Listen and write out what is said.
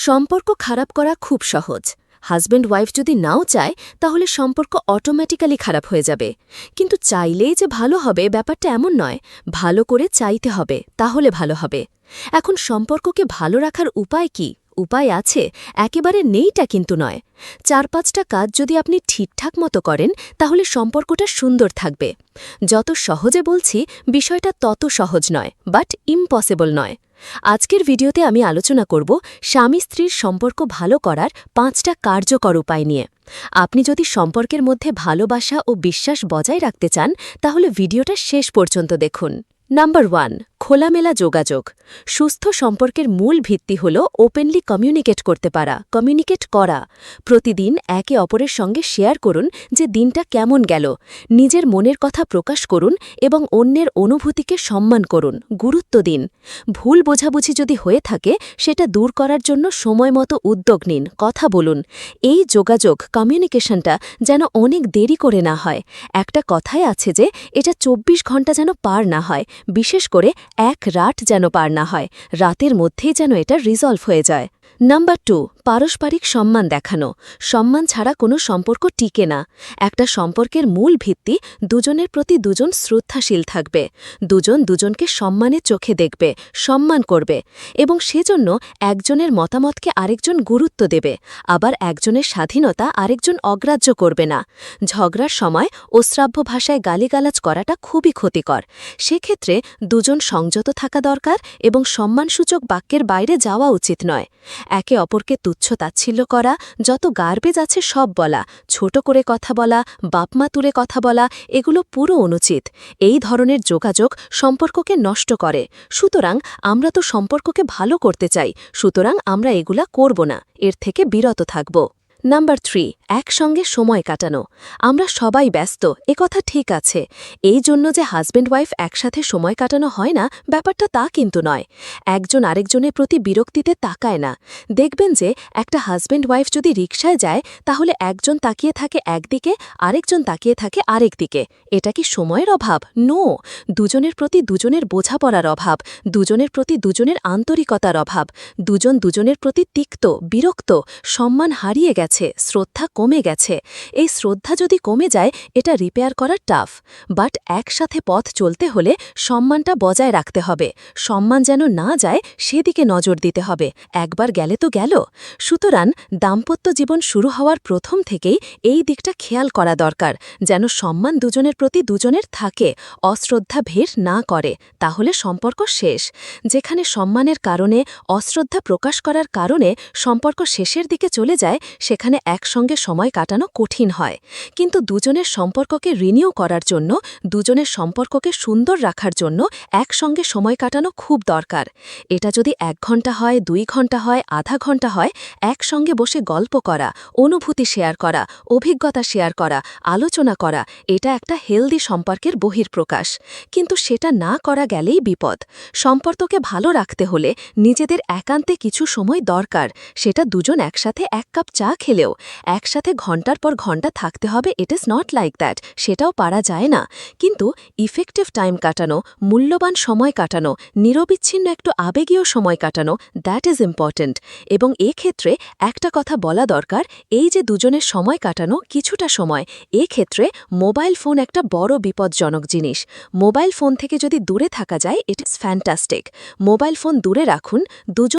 সম্পর্ক খারাপ করা খুব সহজ। হাজব্যান্ড ওয়াইফ যদি নাও চায় তাহলে সম্পর্ক অটোমেটিক্যালি খারাপ হয়ে যাবে। কিন্তু চাইলেই যে ভালো হবে ব্যাপারটা এমন নয়। ভালো করে চাইতে হবে, তাহলে ভালো হবে। এখন সম্পর্ককে ভালো রাখার উপায় কি? উপায় আছে, একেবারে নেইটা কিন্তু নয়। ৪-৫টা কাজ যদি আপনি ঠিকঠাক মতো করেন তাহলে সম্পর্কটা সুন্দর থাকবে। যত সহজে বলছি বিষয়টা তত সহজ নয়, বাট ইম্পসিবল নয়। আজকের ভিডিওতে আমি আলোচনা করব স্বামী স্ত্রীর সম্পর্ক ভালো করার 5টা কার্যকর উপায় নিয়ে। আপনি যদি সম্পর্কের মধ্যে ভালোবাসা ও বিশ্বাস বজায় রাখতে চান তাহলে ভিডিওটা শেষ পর্যন্ত দেখুন। নাম্বার 1, খোলামেলা যোগাযোগ। সুস্থ সম্পর্কের মূল ভিত্তি হল ওপেনলি কমিউনিকেট করা। প্রতিদিন একে অপরের সঙ্গে শেয়ার করুন যে দিনটা কেমন গেল। নিজের মনের কথা প্রকাশ করুন এবং অন্যের অনুভূতিকে সম্মান করুন, গুরুত্ব দিন। ভুল বোঝাবুঝি যদি হয়ে থাকে সেটা দূর করার জন্য সময়মতো উদ্যোগ নিন, কথা বলুন। এই যোগাযোগ কমিউনিকেশনটা যেন অনেক দেরি করে না হয়। একটা কথাই আছে যে এটা 24 ঘন্টা যেন পার না হয়, বিশেষ করে এক রাত যেন পার না হয়। রাতের মধ্যেই যেন এটা রিজলভ হয়ে যায়। নাম্বার 2, পারস্পরিক সম্মান দেখানো। সম্মান ছাড়া কোনো সম্পর্ক টিকে না। একটা সম্পর্কের মূল ভিত্তি দুজনের প্রতি দুজন শ্রদ্ধাশীল থাকবে, দুজন দুজনকে সম্মানের চোখে দেখবে, সম্মান করবে এবং সেজন্য একজনের মতামতকে আরেকজন গুরুত্ব দেবে। আবার একজনের স্বাধীনতা আরেকজন অগ্রাহ্য করবে না। ঝগড়ার সময় অশ্রাব্য ভাষায় গালিগালাজ করাটা খুবই ক্ষতিকর। সেক্ষেত্রে দুজন সংযত থাকা দরকার এবং সম্মানসূচক বাক্যের বাইরে যাওয়া উচিত নয়। একে অপরকে তুচ্ছ-তাচ্ছিল্য করা, যত গার্বেজ আছে সব বলা, ছোট করে কথা বলা, বাপমা তুলে কথা বলা, এগুলো পুরো অনুচিত। এই ধরনের যোগাযোগ সম্পর্ককে নষ্ট করে। সুতরাং আমরা তো সম্পর্ককে ভালো করতে চাই, সুতরাং আমরা এগুলা করব না, এর থেকে বিরত থাকব। নাম্বার 3, একসঙ্গে সময় কাটানো। আমরা সবাই ব্যস্ত, কথা ঠিক আছে। এই জন্য যে হাজব্যান্ড ওয়াইফ একসাথে সময় কাটানো হয় না, ব্যাপারটা তা কিন্তু নয়। একজন আরেকজনের প্রতি বিরক্তিতে তাকায় না। দেখবেন যে একটা হাজব্যান্ড ওয়াইফ যদি রিকশায় যায় তাহলে একজন তাকিয়ে থাকে একদিকে, আরেকজন তাকিয়ে থাকে আরেক দিকে। এটা কি সময়ের অভাব? নো, দুজনের প্রতি দুজনের বোঝাপড়ার অভাব, দুজনের প্রতি দুজনের আন্তরিকতার অভাব, দুজন দুজনের প্রতি তিক্ত, বিরক্ত, সম্মান হারিয়ে গেছে, শ্রদ্ধা কমে গেছে। এই শ্রদ্ধা যদি কমে যায় এটা রিপেয়ার করা টাফ। বাট একসাথে পথ চলতে হলে সম্মানটা বজায় রাখতে হবে। সম্মান যেন না যায় সেদিকে নজর দিতে হবে। একবার গেলে তো গেল। সুতরাং দাম্পত্য জীবন শুরু হওয়ার প্রথম থেকেই এই দিকটা খেয়াল করা দরকার, যেন সম্মান দুজনের প্রতি দুজনের থাকে, অশ্রদ্ধা ভের না করে, তাহলে সম্পর্ক শেষ। যেখানে সম্মানের কারণে অশ্রদ্ধা প্রকাশ করার কারণে সম্পর্ক শেষের দিকে চলে যায় সেখানে একসঙ্গে সময় কাটানো কঠিন হয়। কিন্তু দুজনের সম্পর্ককে রিনিউ করার জন্য, দুজনের সম্পর্ককে সুন্দর রাখার জন্য একসঙ্গে সময় কাটানো খুব দরকার। এটা যদি 1 ঘন্টা হয়, 2 ঘন্টা হয়, আধা ঘন্টা হয়, একসঙ্গে বসে গল্প করা, অনুভূতি শেয়ার করা, অভিজ্ঞতা শেয়ার করা, আলোচনা করা, এটা একটা হেলদি সম্পর্কের বহিঃপ্রকাশ। কিন্তু সেটা না করা গেলেই বিপদ। সম্পর্ককে ভালো রাখতে হলে নিজেদের একান্তে কিছু সময় দরকার। সেটা দুজন একসাথে 1 কাপ চা খেলেও একসাথে ঘন্টার পর ঘন্টা থাকতে হবে, it is not like that, সেটাও পারা যায় না। কিন্তু ইফেক্টিভ টাইম কাটানো, মূল্যবান সময় কাটানো, নিরবিচ্ছিন্ন একটু আবেগীয় সময় কাটানো, দ্যাট ইজ ইম্পর্ট্যান্ট। এবং এক্ষেত্রে একটা কথা বলা দরকার, এই যে দুজনের সময় কাটানো কিছুটা সময়, এক্ষেত্রে মোবাইল ফোন একটা বড় বিপজ্জনক জিনিস। মোবাইল ফোন থেকে যদি দূরে থাকা যায় it is fantastic. Mobile phone দূরে রাখুন, দুজন